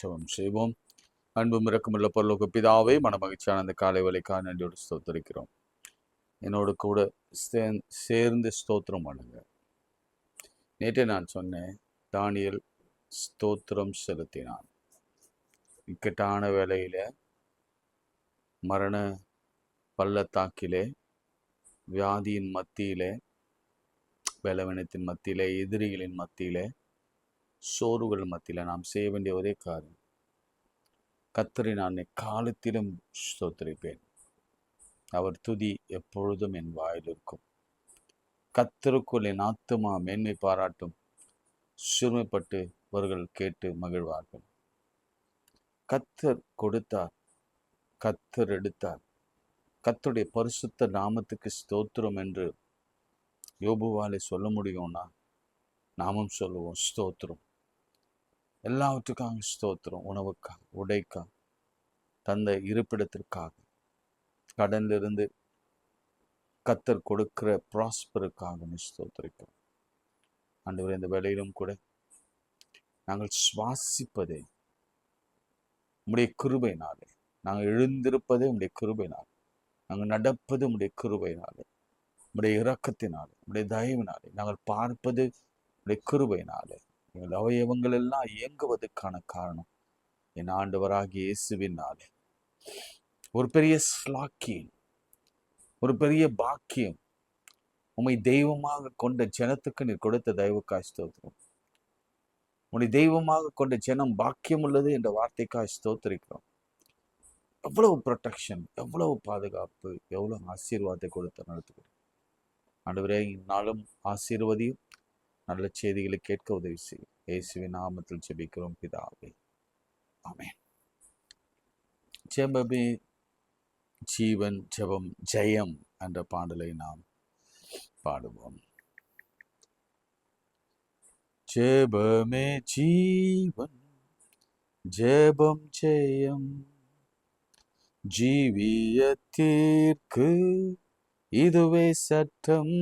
ஜெபம் செய்வோம். அன்பும் இரக்கமுள்ள பரலோக பிதாவே, மனமகிழ்ச்சியான அந்த காலை வேளைக்காக நன்றியோடு ஸ்தோத்திரிக்கிறோம். என்னோடு கூட சேர்ந்து ஸ்தோத்திரம் பண்ணுங்க. நேற்றே நான் சொன்னேன், தானியேல் ஸ்தோத்திரம் செலுத்தினான். இக்கட்டான வேளையில, மரண பள்ளத்தாக்கிலே, வியாதியின் மத்தியிலே, பலவீனத்தின் மத்தியிலே, எதிரிகளின் மத்தியிலே, சோர்வுகள் மத்தியில நாம் செய்ய வேண்டிய ஒரே காரியம், கர்த்தரை நான் காலத்திலும் ஸ்தோத்திரிப்பேன். அவர் துதி எப்பொழுதும் என் வாயில் இருக்கும். கர்த்தருக்குள் என் ஆத்துமா மேன்மை பாராட்டும். சிறுமைப்பட்டு அவர்கள் கேட்டு மகிழ்வார்கள். கர்த்தர் கொடுத்தார், கர்த்தர் எடுத்தார். கர்த்தருடைய பரிசுத்த நாமத்துக்கு ஸ்தோத்திரம் என்று யோபுவாலே சொல்ல முடியும்னா நாமும் சொல்லுவோம் ஸ்தோத்திரம். எல்லாவற்றுக்காக ஸ்தோத்திரம். உணவுக்காக, உடைக்காக, தந்த இருப்பிடத்திற்காக, கடனிலிருந்து கர்த்தர் கொடுக்கிற ப்ராஸ்பருக்காக ஸ்தோத்திரிக்கிறோம். ஆண்டவரே, இந்த வேளையிலும் கூட நாங்கள் சுவாசிப்பதே உம்முடைய கிருபையினாலே, நாங்கள் எழுந்திருப்பதே உம்முடைய கிருபையினாலே, நாங்கள் நடப்பது உம்முடைய கிருபையினாலே, உம்முடைய இரக்கத்தினாலே, உம்முடைய தயவினாலே, நாங்கள் பார்ப்பது உம்முடைய கிருபையினாலே. எங்கள் அவயவங்கள் எல்லாம் இயங்குவதற்கான காரணம் என் ஆண்டவராகிய இயேசுவினாலே. ஒரு பெரிய ஸ்லாக்கியம், ஒரு பெரிய பாக்கியம். உம்மை தெய்வமாக கொண்ட ஜனத்துக்கு நீர் கொடுத்த தயவுக்காய் ஸ்தோத்திரம். உன்னை தெய்வமாக கொண்ட ஜனம் பாக்கியம் உள்ளது என்ற வார்த்தைக்காய் ஸ்தோத்திரிக்கிறோம். எவ்வளவு ப்ரொடெக்ஷன், எவ்வளவு பாதுகாப்பு, எவ்வளவு ஆசீர்வாதத்தை கொடுத்து நடத்துகிறோம். ஆண்டவரே, இந்நாளும் ஆசீர்வதியும், நல்ல செய்திகளை கேட்க உதவி செய்யும். இயேசுவின் நாமத்தில் ஜெபிக்கிறோம் பிதாவே, ஆமென். ஜெபமே ஜீவன், ஜெபம் ஜெயம் என்ற பாடலை நாம் பாடுவோம். ஜெபமே ஜீவன், ஜெபம் ஜெயம், ஜீவியத்திற்கு இதுவே சட்டம்.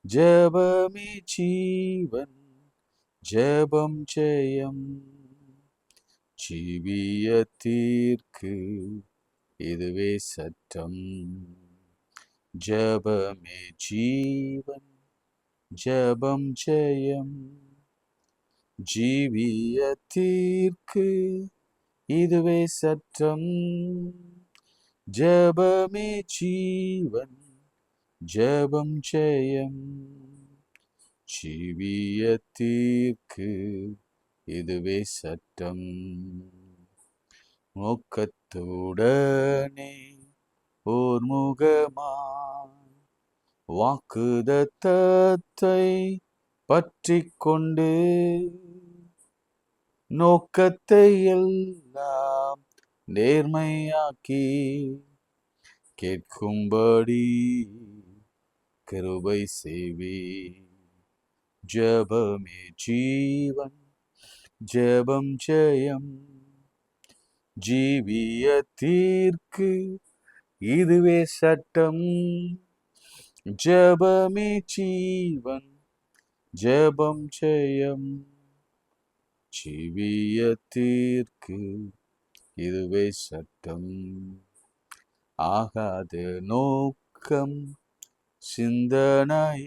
ஜெபமே ஜீவன், ஜெபம் ஜெயம், ஜீவியத்திற்கு இதுவே சட்டம். ஜெபமே ஜீவன், ஜெபம் ஜெயம், ஜீவியத்திற்கு இதுவே சட்டம். ஜெபமே ஜீவன், ஜெபம் ஜெயம், ஜீவியத்திற்கு இதுவே சட்டம். நோக்கத்துடனே ஓர் முகமாய் வாக்குதத்தத்தை பற்றி கொண்டு நோக்கத்தை எல்லாம் நேர்மையாக்கி கேட்கும்படி கிருபை செய்வி. ஜெபமே ஜீவன், ஜெபம் ஜெயம், ஜீவியத்திற்கு இதுவே சட்டம். ஜெபமே ஜீவன், ஜெபம் ஜெயம், ஜீவியத்திற்கு இதுவே சட்டம். ஆகாத நோக்கம் சிந்தனை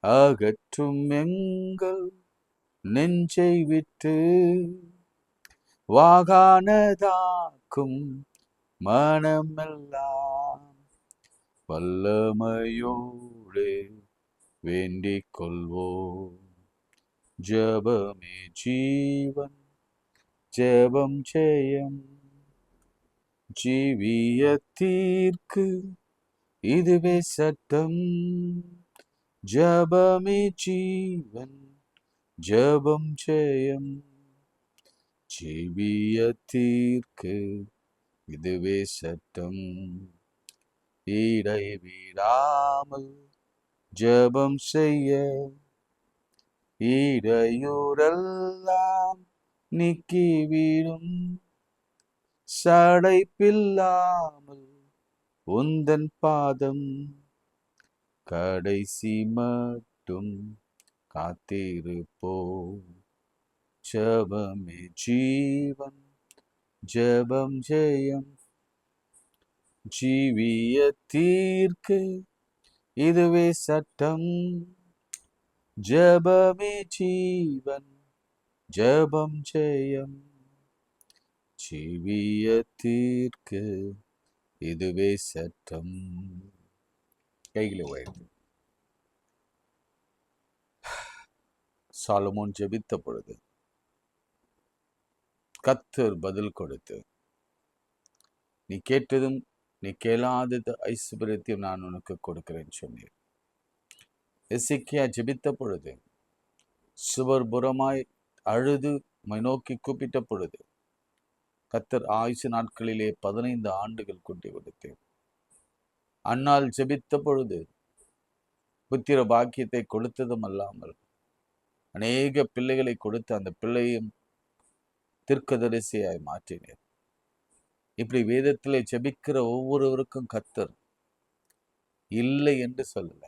அகற்றும் எங்கள் நெஞ்சை விட்டு, வாகானதாக்கும் மனமெல்லாம் வல்லமையோடு வேண்டிக் கொள்வோம். ஜெபமே ஜீவன், ஜெபம் ஜெயம், ஜீவியத்திற்கு இதுவே சட்டம். ஜெபமே ஜீவன், ஜெபம் ஜெயம், ஜீவியத்திற்கு இதுவே சட்டம். இடைவிடாமல் ஜெபம் செய்ய இடையூறெல்லாம் நீக்கிவிடும். சடைப்பில்லாமல் உந்தன் பாதம் கடைசி மட்டும் காத்திருப்போம். ஜெபமே ஜீவன், ஜெபம் ஜெயம், ஜீவியத்திற்கு இதுவே சட்டம். ஜெபமே ஜீவன், ஜெபம் ஜெயம், ஜீவியத்திற்கு இதுவே சட்டம். கைகளை உயர்த்து. சாலமோன் ஜெபித்த பொழுது கர்த்தர் பதில் கொடுத்து, நீ கேட்டதும் நீ கேளாதது ஐஸ்வர்யத்தையும் நான் உனக்கு கொடுக்கிறேன்னு சொன்னீர். எசேக்கியா ஜெபித்த பொழுது சுவர் புறமாய் அழுது நோக்கி கூப்பிட்ட பொழுது கர்த்தர் ஆயுசு நாட்களிலே 15 ஆண்டுகள் கூட்டி கொடுத்தேன். அன்னால் ஜெபித்த பொழுது புத்திர பாக்கியத்தை கொடுத்ததும் அல்லாமல் அநேக பிள்ளைகளை கொடுத்து அந்த பிள்ளையும் தீர்க்கதரிசியாய் மாற்றினேன். இப்படி வேதத்திலே ஜெபிக்கிற ஒவ்வொருவருக்கும் கர்த்தர் இல்லை என்று சொல்லல.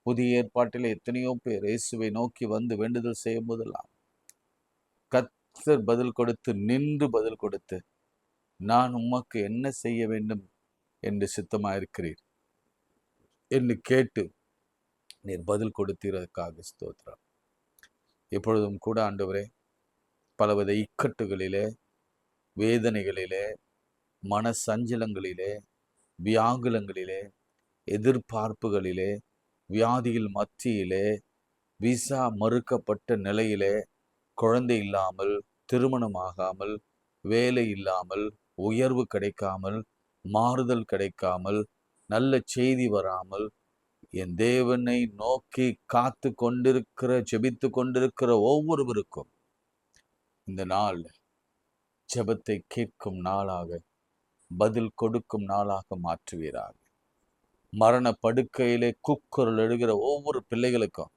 புதிய ஏற்பாட்டிலே எத்தனையோ பேர் இயேசுவை நோக்கி வந்து வேண்டுதல் செய்யும் போதெல்லாம் கர்த்தர் பதில் கொடுத்து, நின்று பதில் கொடுத்து, நான் உமக்கு என்ன செய்ய வேண்டும் என்று சித்தமாயிருக்கிறீர் என்று கேட்டு நீர் பதில் கொடுத்தீரதுக்காக ஸ்தோத்திரம். இப்பொழுதும் கூட ஆண்டவரே, பலவித இக்கட்டுகளிலே, வேதனைகளிலே, மன சஞ்சலங்களிலே, வியாகுலங்களிலே, எதிர்பார்ப்புகளிலே, வியாதியில் மத்தியிலே, விசா மறுக்கப்பட்ட நிலையிலே, குழந்தை இல்லாமல், திருமணமாகாமல், வேலை இல்லாமல், உயர்வு கிடைக்காமல், மாறுதல் கிடைக்காமல், நல்ல செய்தி வராமல், என் தேவனை நோக்கி காத்து கொண்டிருக்கிற, ஜெபித்து கொண்டிருக்கிற ஒவ்வொருவருக்கும் இந்த நாள் ஜெபத்தை கேட்கும் நாளாக, பதில் கொடுக்கும் நாளாக மாற்றுவீராக. மரண படுக்கையிலே கூக்குரல் எழுகிற ஒவ்வொரு பிள்ளைகளுக்கும்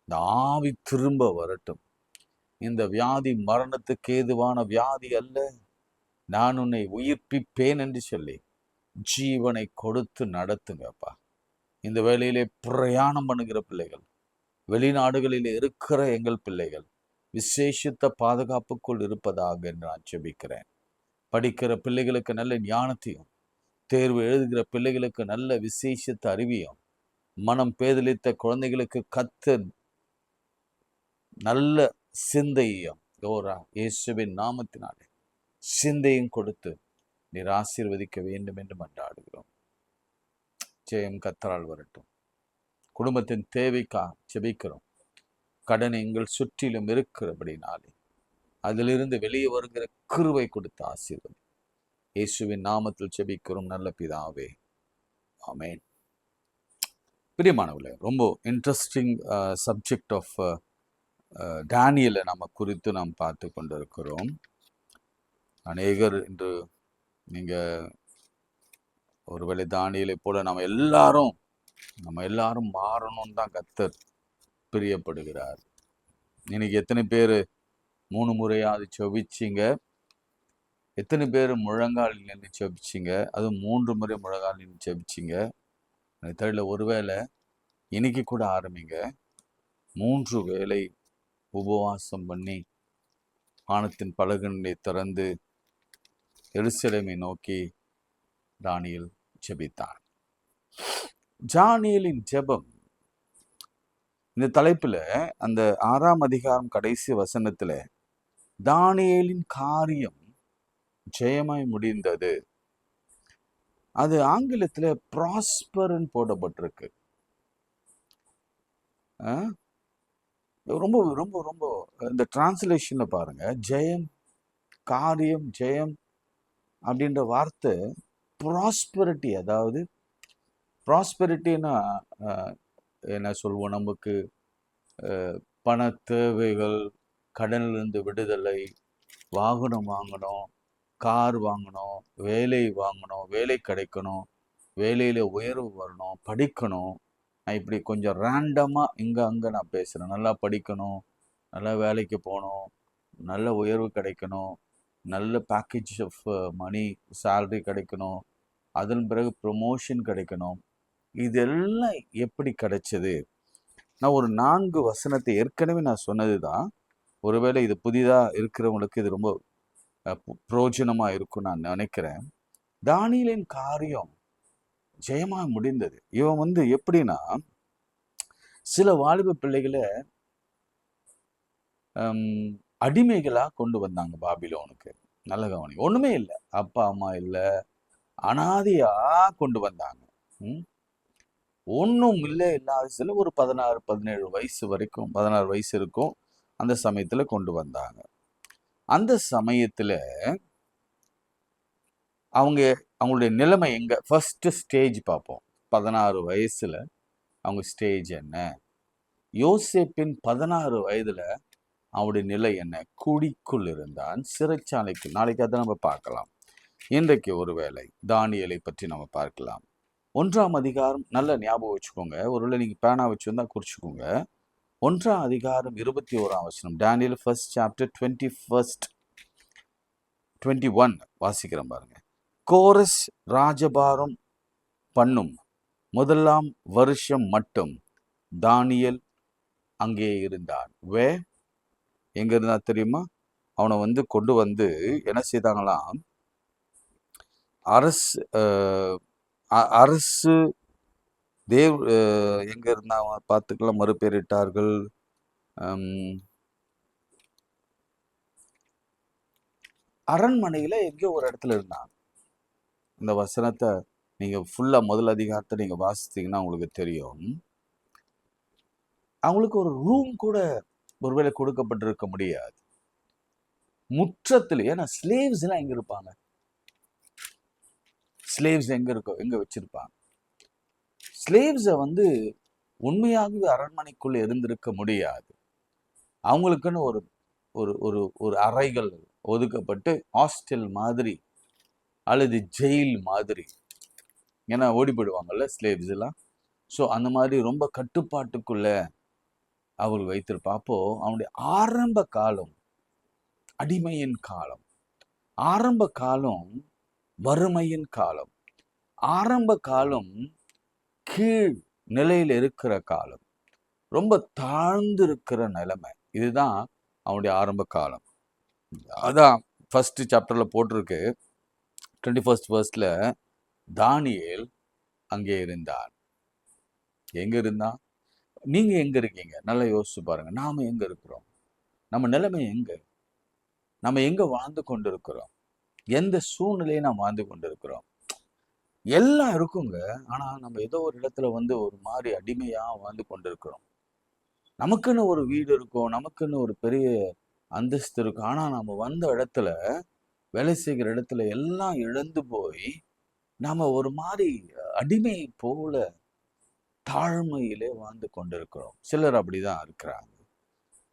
இந்த ஆவி திரும்ப வரட்டும். இந்த வியாதி மரணத்துக்கு ஏதுவான வியாதி அல்ல, நான் உன்னை உயிர்ப்பிப்பேன் என்று சொல்லி ஜீவனை கொடுத்து நடத்துங்கப்பா. இந்த வேளையிலே பிரயாணம் பண்ணுகிற பிள்ளைகள், வெளிநாடுகளில் இருக்கிற எங்கள் பிள்ளைகள் விசேஷித்த பாதுகாப்புக்குள் இருப்பதாக என்று நான் ஜெபிக்கிறேன். படிக்கிற பிள்ளைகளுக்கு நல்ல ஞானத்தையும், தேர்வு எழுதுகிற பிள்ளைகளுக்கு நல்ல விசேஷித்த அறிவியும், மனம் பேதலித்த குழந்தைகளுக்கு கர்த்தர் நல்ல சிந்தையும் இயேசுவின் நாமத்தினாலே சிந்தையும் கொடுத்து நீர் ஆசீர்வதிக்க வேண்டும் என்று மன்றாடுகிறோம். ஜெயம் கர்த்தரால் வரட்டும். குடும்பத்தின் தேவைக்காக ஜெபிக்கிறோம். கடன் எங்கள் சுற்றிலும் இருக்கிறபடினாலே அதிலிருந்து வெளியே வருகிற கிருபை கொடுத்து ஆசீர்வதி. இயேசுவின் நாமத்தில் ஜெபிக்கிறோம் நல்ல பிதாவே, ஆமென். பிரியமானவர்களே, ரொம்ப இன்ட்ரெஸ்டிங் சப்ஜெக்ட் ஆஃப் டேனியலை நம்ம குறித்து நாம் பார்த்து கொண்டிருக்கிறோம். அநேகர் இன்று நீங்கள் ஒருவேளை தானியலை போல நம்ம எல்லாரும் மாறணும்னு தான் கர்த்தர் பிரியப்படுகிறார். இன்னைக்கு எத்தனை பேர் 3 முறையாவது செபிச்சிங்க? எத்தனை பேர் முழங்கால் நின்று செபிச்சிங்க? அதுவும் 3 முறை முழங்கால் நின்று செபிச்சிங்க? எனக்கு தெரியல. ஒருவேளை இன்னைக்கு கூட ஆரம்பிங்க. 3 வேளை உபவாசம் பண்ணி வானத்தின் பலகனை திறந்து எருசலேமை நோக்கி தானியேல் ஜெபித்தான். தானியேலின் ஜெபம் இந்த தலைப்புல அந்த 6ஆம் அதிகாரம் கடைசி வசனத்துல தானியேலின் காரியம் ஜெயமாய் முடிந்தது. அது ஆங்கிலத்துல ப்ராஸ்பர்ன்னு போடப்பட்டிருக்கு. ரொம்ப ரொம்ப ரொம்ப இந்த டிரான்ஸ்லேஷன்ல பாருங்க, ஜெயம், காரியம், ஜெயம் அப்படின்ற வார்த்தை ப்ராஸ்பரிட்டி. அதாவது ப்ராஸ்பரிட்டின்னா என்ன சொல்வோம், நமக்கு பண தேவைகள், கடனிலிருந்து விடுதலை, வாகனம் வாங்கணும், கார் வாங்கணும், வேலை வாங்கணும், வேலை கிடைக்கணும், வேலையில் உயர்வு வரணும், படிக்கணும். நான் இப்படி கொஞ்சம் ரேண்டமாக இங்கே அங்கே நான் பேசுகிறேன். நல்லா படிக்கணும், நல்லா வேலைக்கு போகணும், நல்ல உயர்வு கிடைக்கணும், நல்ல பேக்கேஜ் ஆஃப் மணி சேலரி கிடைக்கணும், அதன் பிறகு ப்ரொமோஷன் கிடைக்கணும். இதெல்லாம் எப்படி கிடைச்சது? நான் ஒரு 4 வசனத்தை ஏற்கனவே நான் சொன்னது தான். ஒருவேளை இது புதிதாக இருக்கிறவங்களுக்கு இது ரொம்ப பிரயோஜனமாக இருக்கும் நான் நினைக்கிறேன். தானியேலின் காரியம் ஜெயமாக முடிந்தது. இவன் எப்படின்னா, சில வாலிப பிள்ளைகளை அடிமைகளாக கொண்டு வந்தாங்க பாபிலோனுக்கு. நல்ல கவனி, ஒன்றுமே இல்லை, அப்பா அம்மா இல்லை, அனாதையா கொண்டு வந்தாங்க. ஒன்றும் இல்லை, இல்லாத சில ஒரு 16-17 வயசு வரைக்கும், 16 வயசு இருக்கும், அந்த சமயத்தில் கொண்டு வந்தாங்க. அந்த சமயத்தில் அவங்களுடைய நிலைமை எங்க? ஃபர்ஸ்ட் ஸ்டேஜ் பார்ப்போம். 16 வயசுல அவங்க ஸ்டேஜ் என்ன? யோசேப்பின் 16 வயதுல அவருடைய நிலை என்ன? குடிக்குள் இருந்தான், சிறைச்சாலைக்கு. நாளைக்கு அதை நம்ம பார்க்கலாம். இன்றைக்கு ஒருவேளை தானியேலை பற்றி நம்ம பார்க்கலாம். 1ஆம் அதிகாரம் நல்ல ஞாபகம் வச்சுக்கோங்க. ஒருவேளை நீங்க பேனா வச்சிருந்தா குறிச்சுக்கோங்க. 1ஆம் அதிகாரம் 21ஆம் வசனம். டானியல் ஃபர்ஸ்ட் சாப்டர் 21 வாசிக்கிறேன் பாருங்க. கோரஸ் ராஜபாரம் பண்ணும் 1ஆம் வருஷம் மட்டும் தானியேல் அங்கே இருந்தான். எங்க இருந்தா தெரியுமா? அவனை கொண்டு வந்து என்ன செய்தாங்களாம்? அரசு எங்க இருந்தா பார்த்துக்கலாம், மறுபெயரிட்டார்கள். அரண்மனையில எங்கேயோ ஒரு இடத்துல இருந்தாங்க. இந்த வசனத்தை நீங்க ஃபுல்லா முதல் அதிகாரத்தை நீங்க வாசித்தீங்கன்னா உங்களுக்கு தெரியும். அவங்களுக்கு ஒரு ரூம் கூட ஒருவேளை கொடுக்கப்பட்டிருக்க முடியாது. முற்றத்தில், ஏன்னா ஸ்லேவ்ஸ் எல்லாம் எங்க இருப்பாங்க? ஸ்லேவ்ஸ் எங்க வச்சிருப்பாங்க? ஸ்லேவ்ஸை உண்மையாகவே அரண்மனைக்குள்ள இருந்திருக்க முடியாது. அவங்களுக்குன்னு ஒரு ஒரு ஒரு ஒரு அறைகள் ஒதுக்கப்பட்டு ஹாஸ்டல் மாதிரி அல்லது ஜெயில் மாதிரி, ஏன்னா ஓடி போயிடுவாங்கல்ல ஸ்லேவ்ஸ் எல்லாம். ஸோ அந்த மாதிரி ரொம்ப கட்டுப்பாட்டுக்குள்ள அவர் வைத்திருப்பா. அப்போ அவனுடைய ஆரம்ப காலம் அடிமையின் காலம், ஆரம்ப காலம் வறுமையின் காலம், ஆரம்ப காலம் கீழ் நிலையில் இருக்கிற காலம், ரொம்ப தாழ்ந்து இருக்கிற நிலைமை. இதுதான் அவனுடைய ஆரம்ப காலம். அதான் ஃபர்ஸ்ட் சாப்டர்ல போட்டிருக்கு. 21st verseல தானியேல் அங்கே இருந்தான். எங்க இருந்தான்? நீங்க எங்க இருக்கீங்க? நல்லா யோசிச்சு பாருங்க. நாம எங்க இருக்கிறோம்? நம்ம நிலைமை எங்க? நம்ம எங்க வாழ்ந்து கொண்டிருக்கிறோம்? எந்த சூழ்நிலையை நாம் வாழ்ந்து கொண்டிருக்கிறோம்? எல்லாம் இருக்குங்க. ஆனா நம்ம ஏதோ ஒரு இடத்துல ஒரு மாதிரி அடிமையா வாழ்ந்து கொண்டிருக்கிறோம். நமக்குன்னு ஒரு வீடு இருக்கும், நமக்குன்னு ஒரு பெரிய அந்தஸ்து இருக்கும். ஆனா நம்ம வந்த இடத்துல, வேலை செய்கிற இடத்துல எல்லாம் இழந்து போய் நாம ஒரு மாதிரி அடிமை போல தாழ்மையிலே வாழ்ந்து கொண்டிருக்கிறோம். சிலர் அப்படிதான் இருக்கிறாங்க.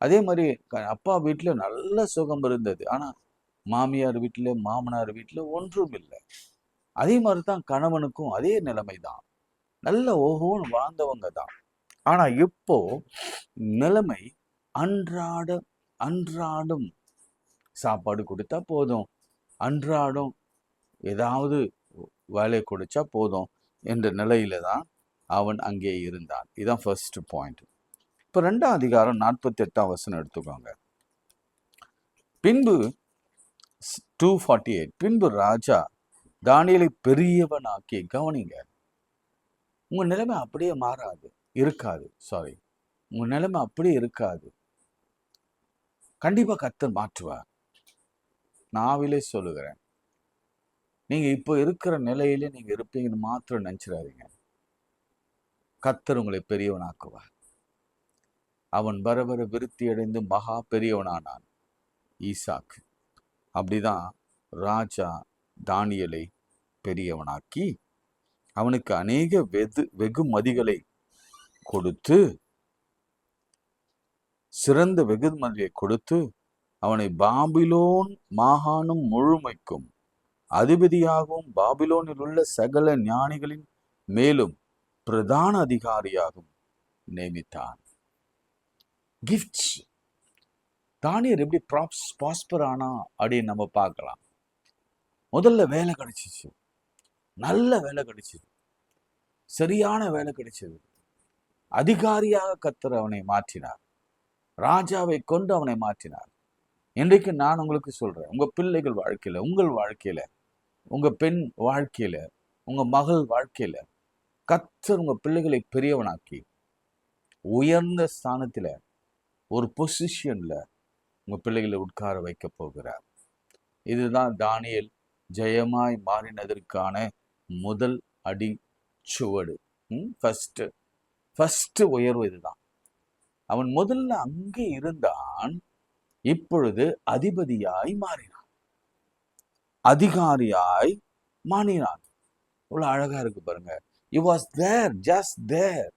அதே மாதிரி அப்பா வீட்டுல நல்ல சுகம் இருந்தது, ஆனா மாமியார் வீட்டுல மாமனார் வீட்டுல ஒன்றும் இல்லை. அதே மாதிரிதான் கணவனுக்கும் அதே நிலைமைதான். நல்ல ஓஹோன்னு வாழ்ந்தவங்க தான். ஆனா இப்போ நிலைமை அன்றாடம் சாப்பாடு கொடுத்தா போதும், அன்றாடம் ஏதாவது வேலை கொடுத்தா போதும் என்ற நிலையில தான் அவன் அங்கே இருந்தான். இதுதான் ஃபர்ஸ்ட் பாயிண்ட். இப்போ 2ஆம் அதிகாரம் 48ஆம் வசனம் எடுத்துக்கோங்க. பின்பு 2:48, பின்பு ராஜா தானியேலை பெரியவனாக்கி. கவனிங்க, உங்க நிலைமை அப்படியே இருக்காது. உங்க நிலைமை அப்படியே இருக்காது. கண்டிப்பா கர்த்தர் மாற்றுவார். நாவிலே சொல்லுகிறேன். நீங்க இப்போ இருக்கிற நிலையிலே நீங்க இருப்பீங்கன்னு மாத்திரம் நினைச்சிடாதீங்க. கர்த்தர் உங்களை பெரியவனாக்குவார். அவன் வர விருத்தி அடைந்து மகா பெரியவனானான் ஈசாக்கு. அப்படிதான் ராஜா தானியேலை பெரியவனாக்கி அவனுக்கு அநேக வெகுமதிகளை கொடுத்து, சிறந்த வெகுமதியை கொடுத்து அவனை பாபிலோன் மாகாணம் முழுமைக்கும் அதிபதியாகவும் பாபிலோனில் உள்ள சகல ஞானிகளின் மேலும் பிரதான அதிகாரியாகவும் நியமித்தான். கிஃப்ட்ஸ். தானியேல் எப்படி ப்ராஸ்பர் ஆனா அப்படின்னு நம்ம பார்க்கலாம். முதல்ல வேலை கிடைச்சிச்சு, நல்ல வேலை கிடைச்சது, சரியான வேலை கிடைச்சது. அதிகாரியாக கர்த்தர் அவனை மாற்றினார். ராஜாவை கொண்டு அவனை மாற்றினார். இன்றைக்கு நான் உங்களுக்கு சொல்றேன், உங்க பிள்ளைகள் வாழ்க்கையில, உங்கள் வாழ்க்கையில, உங்க பெண் வாழ்க்கையில, உங்க மகள் வாழ்க்கையில கர்த்தர் உங்க பிள்ளைகளை பெரியவனாக்கி உயர்ந்த ஸ்தானத்துல ஒரு பொசிஷன்ல உங்க பிள்ளைகளை உட்கார வைக்க போகிறார். இதுதான் தானியேல் ஜெயமாய் மாறினதற்கான முதல் அடி சுவடு. ஃபர்ஸ்ட் உயர்வு இதுதான். அவன் முதல்ல அங்கே இருந்தான், இப்பொழுது அதிபதியாய் மாறினான், அதிகாரியாய் மாறினான். இவ்வளவு அழகா இருக்கு பாருங்க. He was there, just there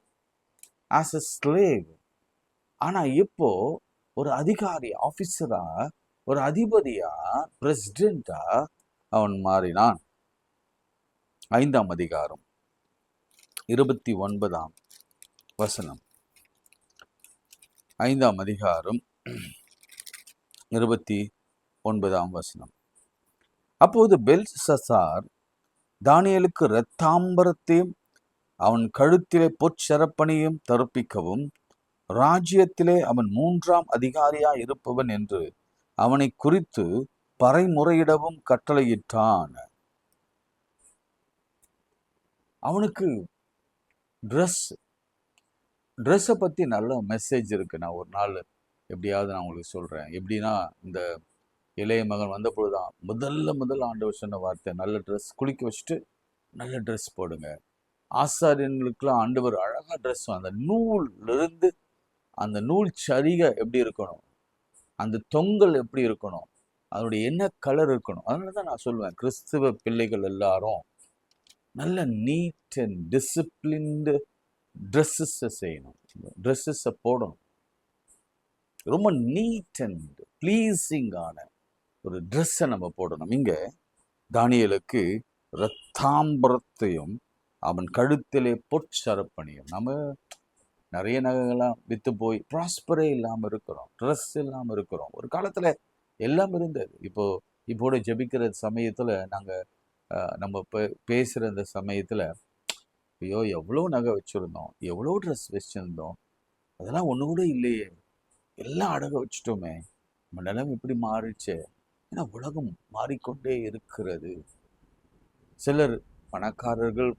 as a slave. ஆனா இப்போ ஒரு அதிகாரி, ஆபீசரா, ஒரு அதிபதியா, பிரசிடென்டா அவன் மாறினான். 5ஆம் அதிகாரம் 29ஆம் வசனம். 5ஆம் அதிகாரம் 29ஆம் வசனம். அப்போது பெல்ஷஸ்ஸார் தானியேலுக்கு இரத்தாம்பரத்தையும் அவன் கழுத்திலே பொற்சரப்பணியும் தரிப்பிக்கவும், ராஜ்யத்திலே அவன் 3ஆம் அதிகாரியாய் இருப்பவன் என்று அவனை குறித்து பறைமுறையிடவும் கட்டளையிட்டான். அவனுக்கு ட்ரெஸ்ஸை பற்றி நல்ல மெசேஜ் இருக்கு. நான் ஒரு நாள் எப்படியாவது நான் உங்களுக்கு சொல்கிறேன். எப்படின்னா, இந்த இளைய மகன் வந்த பொழுதுதான் முதல்ல ஆண்டவர் சொன்ன வார்த்தை, நல்ல ட்ரெஸ், குளிக்க வச்சுட்டு நல்ல ட்ரெஸ் போடுங்க. ஆசாரியர்களுக்கெல்லாம் ஆண்டவர் அழகாக ட்ரெஸ், அந்த நூலிருந்து அந்த நூல் சரிகை எப்படி இருக்கணும், அந்த தொங்கல் எப்படி இருக்கணும், அதனுடைய என்ன கலர் இருக்கணும். அதனால தான் நான் சொல்லுவேன், கிறிஸ்துவ பிள்ளைகள் எல்லாரும் நல்ல நீட் அண்ட் டிசிப்ளின்டு ட்ரெஸ்ஸஸை செய்யணும், ட்ரெஸ்ஸஸை போடணும். ரொம்ப நீட் அண்ட் ப்ளீஸிங்கான ஒரு ட்ரெஸ்ஸை நம்ம போடணும். இங்கே தானியேலுக்கு இரத்தாம்பரத்தையும் அவன் கழுத்திலே பொற்சரப்பணியும். நம்ம நிறைய நகைகள்லாம் விற்று போய் ப்ராஸ்பரே இல்லாமல் இருக்கிறோம், ட்ரெஸ் இல்லாமல் இருக்கிறோம். ஒரு காலத்தில் எல்லாம் இருந்தது. இப்போட ஜெபிக்கிற சமயத்தில் நாங்கள் நம்ம பேசுகிற இந்த சமயத்தில், ஐயோ எவ்வளோ நகை வச்சுருந்தோம், எவ்வளோ ட்ரெஸ் வச்சுருந்தோம், அதெல்லாம் ஒன்று கூட இல்லையே, எல்லாம் அடக வச்சுட்டோமே, நம்ம நிலம் இப்படி மாறிடுச்சே. ஏன்னா உலகம் மாறிக்கொண்டே இருக்கிறது. சிலர்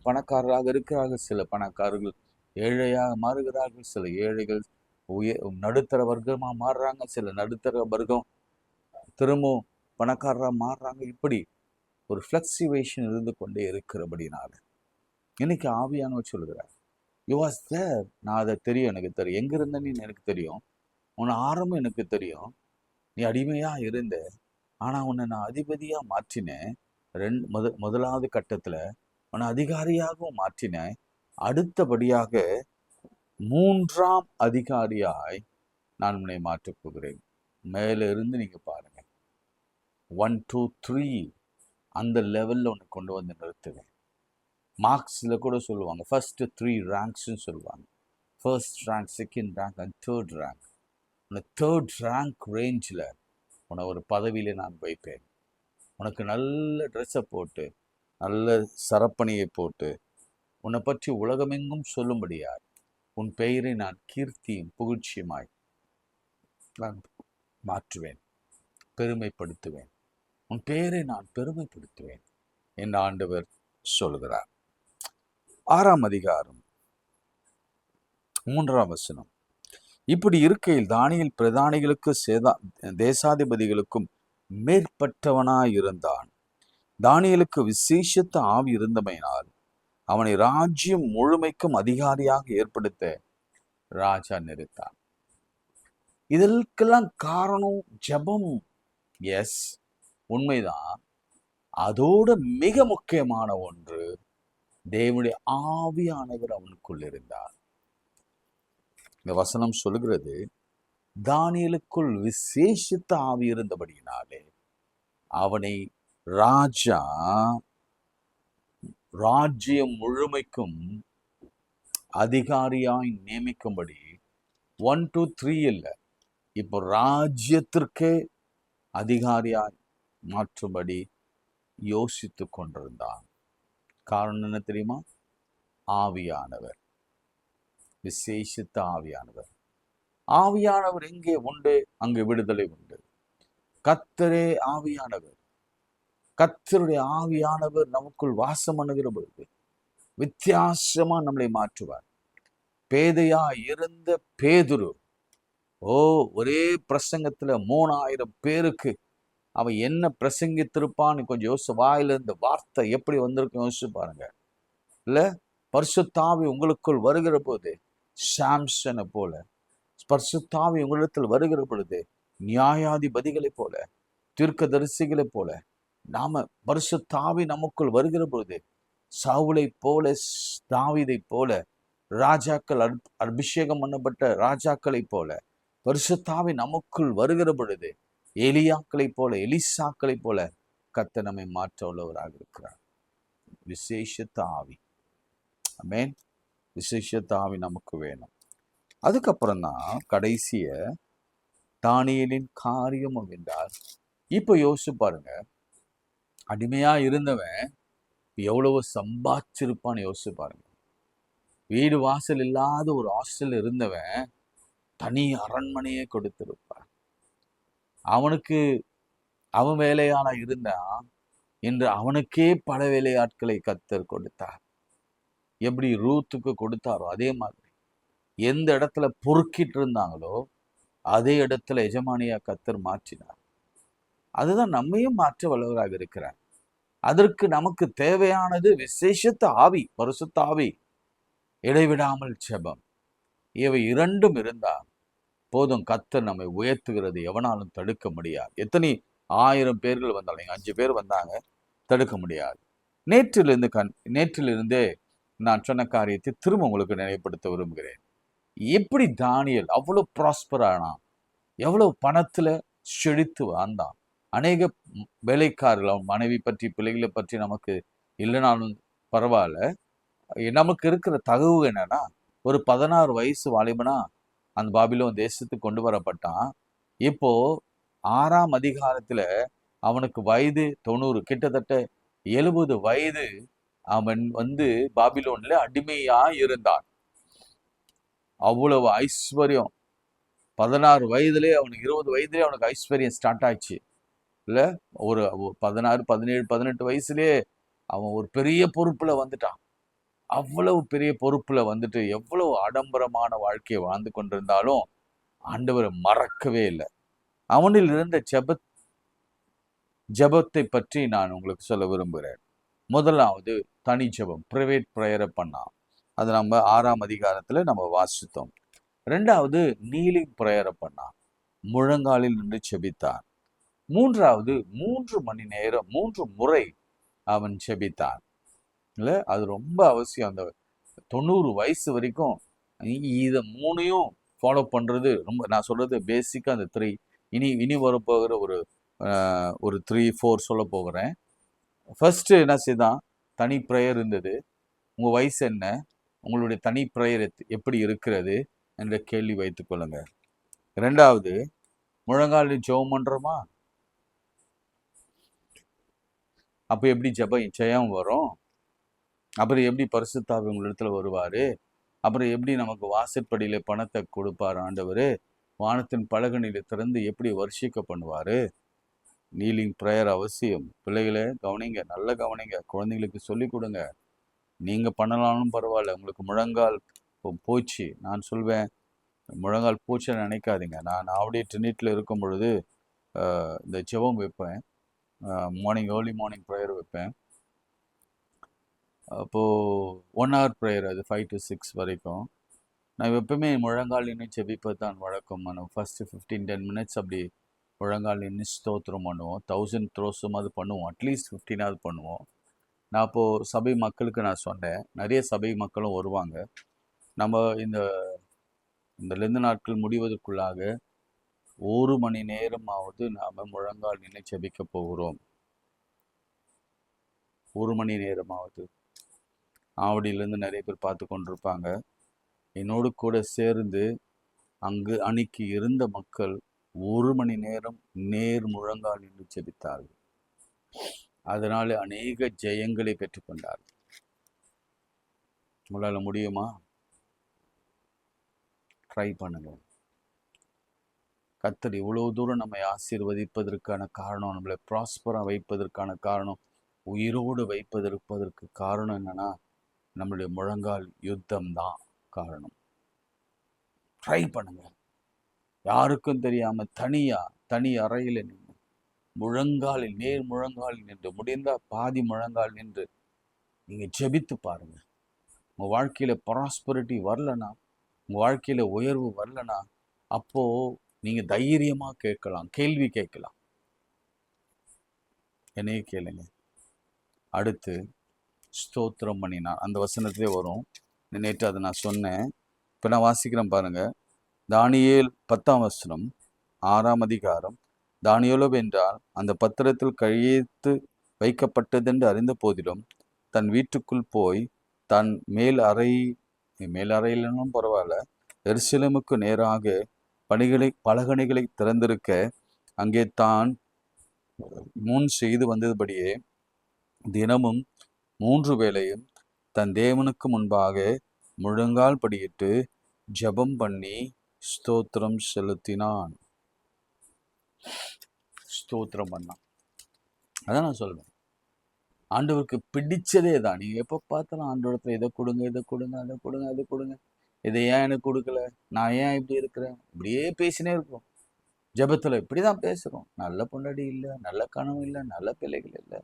பணக்காரராக இருக்கிறார்கள், சில பணக்காரர்கள் ஏழையாக மாறுகிறார்கள், சில ஏழைகள் நடுத்தர வர்க்கமாக மாறுறாங்க, சில நடுத்தர வர்க்கம் திரும்பவும் பணக்காரராக மாறுறாங்க. இப்படி ஒரு ஃப்ளக்சுவேஷன் இருந்து கொண்டே இருக்கிறபடினால இன்னைக்கு ஆவியானவர் சொல்லுகிறார், யூ வாஸ் தேர். நான் அதை தெரியும், எனக்கு தெரியும், எங்க இருந்தேன்னு எனக்கு தெரியும், உன்னை ஆரம்பம் எனக்கு தெரியும், நீ அடிமையா இருந்த, ஆனா உன்னை நான் அதிபதியா மாற்றினேன். முதலாவது கட்டத்துல உன்னை அதிகாரியாகவும் மாற்றினேன். அடுத்தபடியாக 3ஆம் அதிகாரியாய் நான் உன்னை மாற்றப் போகிறேன். மேல இருந்து நீங்க பாருங்க, 1 2 3 அந்த லெவல்ல உன்னை கொண்டு வந்து நிறுத்துவேன். மார்க்ஸ்ல கூட சொல்லுவாங்க, ஃபர்ஸ்ட் 3 ரேங்க்ஸ்ன்னு சொல்லுவாங்க. First rank, second rank and third rank. அந்த தேர்ட் ரேங்க் ரேஞ்சில் உன்னை ஒரு பதவியில நான் வைப்பேன். உனக்கு நல்ல ட்ரெஸ்ஸை போட்டு, நல்ல சரப்பணியை போட்டு, உன்னை பற்றி உலகமெங்கும் சொல்லும்படியாய் உன் பெயரை நான் கீர்த்தியும் புகழ்ச்சியுமாய் நான் மாற்றுவேன், பெருமைப்படுத்துவேன். உன் பெயரை நான் பெருமைப்படுத்துவேன் என்று ஆண்டவர் சொல்கிறார். 6ஆம் அதிகாரம் 3ஆம் வசனம். இப்படி இருக்கையில் தானியேல் பிரதானிகளுக்கு தேசாதிபதிகளுக்கும் மேற்பட்டவனாயிருந்தான். தானியேலுக்கு விசேஷித்த ஆவி இருந்தமையினால் அவனை ராஜ்யம் முழுமைக்கும் அதிகாரியாக ஏற்படுத்த ராஜா நிறுத்தான். இதற்கெல்லாம் காரணம் ஜெபம். எஸ், உண்மைதான். அதோட மிக முக்கியமான ஒன்று, தேவனுடைய ஆவியானவர் அவனுக்குள் இருந்தார். இந்த வசனம் சொல்லுகிறது, தானியேலுக்குள் விசேஷித்த ஆவி இருந்தபடியினாலே அவனை ராஜா ராஜ்யம் முழுமைக்கும் அதிகாரியாய் நியமிக்கும்படி 1 2 3 இல்லை, இப்போ ராஜ்யத்திற்கே அதிகாரியாய் மாற்றும்படி யோசித்து கொண்டிருந்தான். காரணம் என்ன தெரியுமா? ஆவியானவர், விசேஷித்த ஆவியானவர். ஆவியானவர் எங்கே உண்டு அங்கு விடுதலை உண்டு. கர்த்தரே ஆவியானவர். கர்த்தருடைய ஆவியானவர் நமக்குள் வாசம் பண்ணுகிற பொழுது வித்தியாசமா நம்மளை மாற்றுவார். பேதையா இருந்த பேதுரு, ஒரே பிரசங்கத்துல 3000 பேருக்கு அவன் என்ன பிரசங்கித்திருப்பான்னு கொஞ்சம் யோசிச்சு, வாயில இந்த வார்த்தை எப்படி வந்திருக்கும் யோசிச்சு பாருங்க. இல்ல, பரிசுத்தாவி உங்களுக்குள் வருகிற போது சாம்சனை போல, பரிசுத்தாவி உங்களிடத்தில் வருகிற பொழுது நியாயாதிபதிகளை போல, தீர்க்கதரிசிகளை போல, நாம பரிசுத்தாவி நமக்குள் வருகிற பொழுது சவுலை போல, தாவீதை போல, ராஜாக்கள் அபிஷேகம் பண்ணப்பட்ட ராஜாக்களை போல பரிசுத்தாவி நமக்குள் வருகிற பொழுது எலியாக்களை போல, எலிசாக்களை போல கர்த்தர் நம்மை மாற்ற உள்ளவராக இருக்கிறார். விசேஷத்த ஆவி. ஆமென். விசேஷத்த ஆவி நமக்கு வேணும். அதுக்கப்புறம் தான் கடைசிய தானியேலின் காரியம் என்றால், இப்ப யோசிச்சு பாருங்க, அடிமையா இருந்தவன் எவ்வளவு சம்பாதிச்சிருப்பான்னு யோசிச்சு பாருங்க. வீடு வாசல் இல்லாத ஒரு ஹாஸ்டல் இருந்தவன் தனி அரண்மனையே கொடுத்திருப்பான். அவனுக்கு அவன் வேலையாளா இருந்தான் என்று அவனுக்கே பல வேலையாட்களை கர்த்தர் கொடுத்தார். எப்படி ரூத்துக்கு கொடுத்தாரோ அதே மாதிரி எந்த இடத்துல பொறுக்கிட்டு இருந்தாங்களோ அதே இடத்துல எஜமானியா கர்த்தர் மாற்றினார். அதுதான் நம்மையும் மாற்ற வல்லவராக இருக்கிறார். அதற்கு நமக்கு தேவையானது விசேஷத்த ஆவி, பரிசுத்த ஆவி, இடைவிடாமல் ஜெபம். இவை இரண்டும் இருந்தால் போதும். கர்த்தர் நம்மை உயர்த்துகிறது எவனாலும் தடுக்க முடியாது. எத்தனை 1000 பேர்கள் வந்தாலும், 5 பேர் வந்தாங்க, தடுக்க முடியாது. நேற்றிலிருந்தே நான் சொன்ன காரியத்தை திரும்ப உங்களுக்கு நினைவுபடுத்த விரும்புகிறேன். எப்படி தானியேல் அவ்வளவு ப்ராஸ்பர் ஆனான், எவ்வளவு பணத்துல செழித்து வாழ்ந்தான். அநேக வேலைக்காரர்கள், மனைவி பற்றி பிள்ளைகளை பற்றி நமக்கு இல்லைனாலும் பரவாயில்ல, நமக்கு இருக்கிற தகவல் என்னன்னா, ஒரு 16 வயசு வாலிபனா அந்த பாபிலோன் தேசத்துக்கு கொண்டு வரப்பட்டான். இப்போ 6ஆம் அதிகாரத்துல அவனுக்கு வயது 90, கிட்டத்தட்ட 70 வயது அவன் பாபிலோன்ல அடிமையா இருந்தான். அவ்வளவு ஐஸ்வர்யம். 16 வயதுலேயே அவனுக்கு, 20 வயதுலேயே அவனுக்கு ஐஸ்வர்யம் ஸ்டார்ட் ஆயிடுச்சு. இல்ல, ஒரு 16, 17, 18 வயசுலேயே அவன் ஒரு பெரிய பொறுப்புல வந்துட்டான். அவ்வளவு பெரிய பொறுப்புல வந்துட்டு எவ்வளவு ஆடம்பரமான வாழ்க்கையை வாழ்ந்து கொண்டிருந்தாலும் ஆண்டவரை மறக்கவே இல்லை. அவனில் இருந்த ஜெபத்தை பற்றி நான் உங்களுக்கு சொல்ல விரும்புகிறேன். முதலாவது தனி ஜெபம், பிரைவேட் ப்ரேயரை பண்ணான். அது நம்ம 6ஆம் அதிகாரத்துல நம்ம வாசித்தோம். 2வது நீலிங் ப்ரேயரை பண்ணான், முழங்காலில் நின்று ஜெபித்தான். 3வது 3 மணி நேரம் 3 முறை அவன் ஜெபித்தான். இல்ல, அது ரொம்ப அவசியம். அந்த 90 வயசு வரைக்கும் இதை 3ஐயும் ஃபாலோ பண்றது ரொம்ப, நான் சொல்றது பேசிக்கா அந்த 3. இனி வரப்போகிற ஒரு 3, 4 சொல்ல போகிறேன். ஃபர்ஸ்ட் என்ன செய்தான், தனி ப்ரேயர் இருந்தது. உங்க வயசு என்ன, உங்களுடைய தனி ப்ரேயர் எப்படி இருக்கிறது என்ற கேள்வி வைத்துக் கொள்ளுங்க. 2வது முழங்காலில் ஜெபம் பண்றோமா? அப்ப எப்படி ஜெயம் வரும்? அப்புறம் எப்படி பரிசுத்த ஆவி உங்களிடத்துல வருவாரு? அப்புறம் எப்படி நமக்கு வாசற்படியில பணத்தை கொடுப்பார் ஆண்டவர்? வானத்தின் பலகணியில திறந்து எப்படி வர்ஷிக்க பண்ணுவாரு? நீலிங் ப்ரேயர் அவசியம். பிள்ளைகளை கவனிங்க, நல்ல கவனிங்க. குழந்தைங்களுக்கு சொல்லி கொடுங்க. நீங்க பண்ணலாலும் பரவாயில்ல. உங்களுக்கு முழங்கால் போச்சு, நான் சொல்வேன், முழங்கால் போச்சுன்னு நினைக்காதீங்க. நான் அப்படியே ட்ரினிட்டில் இருக்கும் பொழுது இந்த ஜெபம் வைப்பேன். ஏர்லி மார்னிங் ப்ரேயர் வைப்பேன். அப்போது 1 hour ப்ரேயர், அது 5 to 6 வரைக்கும். நான் எப்பவுமே முழங்கால் நின்று ஜெபிப்பது தான் வழக்கம். நம்ம ஃபஸ்ட்டு 15-10 minutes அப்படி முழங்கால் நின்று ஸ்தோத்திரம் பண்ணுவோம். 1000 த்ரோஸுமாவது பண்ணுவோம், அட்லீஸ்ட் 15ஆவது பண்ணுவோம். நான் அப்போது சபை மக்களுக்கு நான் சொன்னேன், நிறைய சபை மக்களும் வருவாங்க. நம்ம இந்த லெந்து நாட்கள் முடிவதற்குள்ளாக 1 மணி நேரமாவது நாம் முழங்கால் நின்று ஜெபிக்க போகிறோம். 1 மணி நேரமாவது. ஆவடியிலேருந்து நிறைய பேர் பார்த்து கொண்டிருப்பாங்க. என்னோடு கூட சேர்ந்து அன்னைக்கு இருந்த மக்கள் 1 மணி நேரம் நேர் முழங்கால் நின்று ஜெபித்தார்கள். அதனால அநேக ஜெயங்களை பெற்றுக்கொண்டார்கள். உங்களால் முடியுமா? ட்ரை பண்ணுங்க. கர்த்தர் இவ்வளவு தூரம் நம்மை ஆசீர்வதிப்பதற்கான காரணம், நம்மளை ப்ராஸ்பரா வைப்பதற்கான காரணம், உயிரோடு வைப்பதற்கு காரணம் என்னன்னா, நம்மளுடைய முழங்கால் யுத்தம் தான் காரணம். ட்ரை பண்ணுங்க, யாருக்கும் தெரியாம தனி அறையில் நின்று முழங்காலில் நேர் முழங்காலில் நின்று, முடிந்தா பாதி முழங்கால் நின்று நீங்க ஜெபித்து பாருங்க. உங்க வாழ்க்கையில ப்ராஸ்பரிட்டி வரலனா, உங்க வாழ்க்கையில உயர்வு வரலனா, அப்போ நீங்க தைரியமா கேட்கலாம், கேள்வி கேட்கலாம். என்னையே கேளுங்க. அடுத்து ஸ்தோத்திரம் பண்ணினான், அந்த வசனத்திலே வரும். நேற்று அதை நான் சொன்னேன், இப்போ நான் வாசிக்கிறேன் பாருங்க. தானியேல் 10ஆம் வசனம், 6ஆம் அதிகாரம். தானியேலோ என்றால் அந்த பத்திரத்தில் கையெழுத்து வைக்கப்பட்டதென்று அறிந்த போதிலும் தன் வீட்டுக்குள் போய் தன் மேல் அறையிலும் பரவாயில்ல, எருசலேமுக்கு நேராக பலகணிகளை திறந்திருக்க அங்கே தான் முன் செய்து வந்ததுபடியே தினமும் 3 வேளையும் தன் தேவனுக்கு முன்பாக முழங்கால் படியிட்டு ஜெபம் பண்ணி ஸ்தோத்திரம் செலுத்தினான். ஸ்தோத்திரம் பண்ணான். அதான் நான் சொல்வேன், ஆண்டவருக்கு பிடிச்சதே தான். நீங்க எப்ப பார்த்தாலும் ஆண்டவரத்துல இதை கொடுங்க, இதை கொடுங்க, அதை கொடுங்க, அதை கொடுங்க, இதை ஏன் எனக்கு கொடுக்கல, நான் ஏன் இப்படி இருக்கிறேன், இப்படியே பேசினே இருக்கோம். ஜெபத்துல இப்படிதான் பேசுறோம். நல்ல பொண்டாடி இல்லை, நல்ல கனவு இல்லை, நல்ல பிள்ளைகள் இல்லை,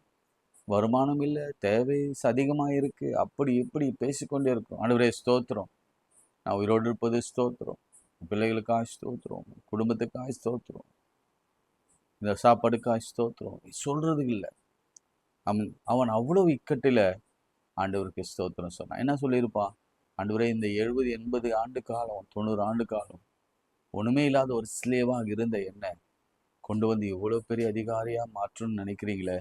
வருமானம் இல்லை, தேவை அதிகமா இருக்கு, அப்படி இப்படி பேசிக்கொண்டே இருக்கிறோம். ஆண்டவரே ஸ்தோத்திரம், நான் உயிரோடு இருப்பது ஸ்தோத்திரம், பிள்ளைகளுக்காக ஸ்தோத்திரம், குடும்பத்துக்காக ஸ்தோத்திரம், இந்த சாப்பாடுக்காக ஸ்தோத்திரம் சொல்றது இல்லை. அவன் அவ்வளவு இக்கட்டில ஆண்டவருக்கு ஸ்தோத்திரம் சொன்னான். என்ன சொல்லியிருப்பான்? ஆண்டவரே, இந்த 70-80 ஆண்டு காலம், 90 ஆண்டு காலம் ஒண்ணுமே இல்லாத ஒரு ஸ்லேவாக இருந்த என்ன கொண்டு வந்து இவ்வளவு பெரிய அதிகாரியா மாற்றணும்னு நினைக்கிறீங்களே,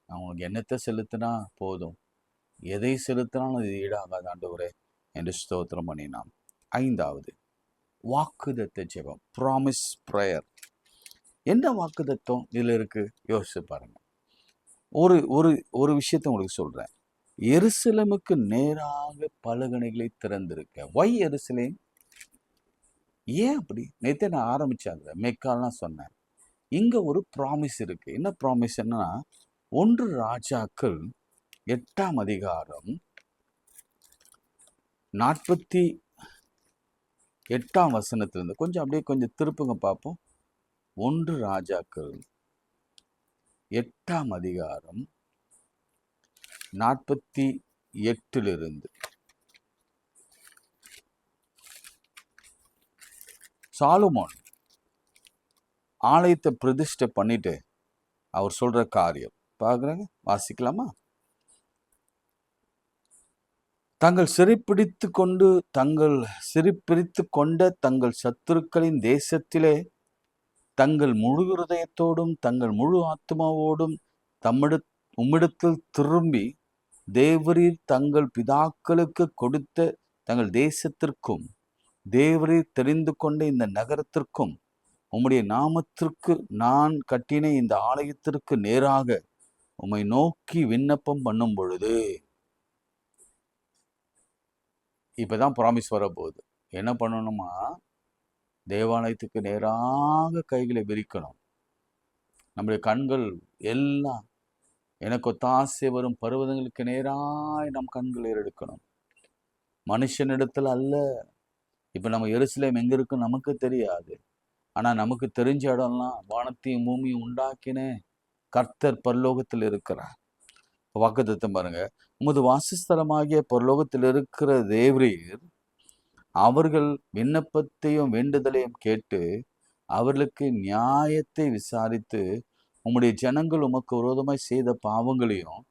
நான் உனக்கு என்னத்தை செலுத்தினா போதும், எதை செலுத்தினாலும் அது ஈடாகாது ஆண்டவரே என்று ஸ்தோத்திரம் பண்ணினான். 5வது வாக்குதத்த ஜெபம், ப்ராமிஸ் ப்ரேயர். என்ன வாக்குதத்தம் இதுல இருக்கு யோசிச்சு பாருங்க. ஒரு ஒரு ஒரு விஷயத்த உங்களுக்கு சொல்றேன். எருசலேமுக்கு நேராக பலகணிகளை திறந்திருக்க. ஒய் எருசலேம்? ஏன் அப்படி? நேத்தே நான் ஆரம்பிச்சாங்க, மேக்கால்லாம் சொன்னேன். இங்க ஒரு ப்ராமிஸ் இருக்கு. என்ன ப்ராமிஸ்? என்னன்னா, 1 ராஜாக்கள் 8ஆம் அதிகாரம் 48ஆம் வசனத்திலிருந்து கொஞ்சம் அப்படியே கொஞ்சம் திருப்புங்க பார்ப்போம். 1 ராஜாக்கள் 8ஆம் அதிகாரம் 48 சாலமோன் ஆலயத்தை பிரதிஷ்டை பண்ணிட்டு அவர் சொல்ற காரியம் பார்க்குறாங்க, வாசிக்கலாமா? தங்கள் சிறைப்பிடித்து கொண்ட தங்கள் சத்துருக்களின் தேசத்திலே தங்கள் முழு இருதயத்தோடும் தங்கள் முழு ஆத்மாவோடும் உம்மிடத்தில் திரும்பி தேவரீர் தங்கள் பிதாக்களுக்கு கொடுத்த தங்கள் தேசத்திற்கும் தேவரீர் தெரிந்து கொண்ட இந்த நகரத்திற்கும் உம்முடைய நாமத்திற்கு நான் கட்டின இந்த ஆலயத்திற்கு நேராக உம்மை நோக்கி விண்ணப்பம் பண்ணும் பொழுது, இப்பதான் ப்ராமிஸ் வரப்போகுது. என்ன பண்ணணுமா? தேவாலயத்துக்கு நேராக கைகளை விரிக்கணும். நம்முடைய கண்கள் எல்லாம் எனக்கு ஒத்தாசை வரும் பர்வதங்களுக்கு நேராய் நம் கண்களை எடுக்கணும், மனுஷனிடத்துல அல்ல. இப்ப நம்ம எருசலேம் எங்க இருக்குன்னு நமக்கு தெரியாது. ஆனா நமக்கு தெரிஞ்ச இடம்லாம் வானத்தையும் பூமியும் உண்டாக்கின கர்த்தர் பரலோகத்தில் இருக்கிறார். வாக்குத்தத்தம் பாருங்க, உமது வாசஸ்தலமாகிய பரலோகத்தில் இருக்கிற தேவரீர் அவர்கள் விண்ணப்பத்தையும் வேண்டுதலையும் கேட்டு அவர்களுக்கு நியாயத்தை விசாரித்து உம்முடைய ஜனங்கள் உமக்கு விரோதமாய் செய்த பாவங்களையும்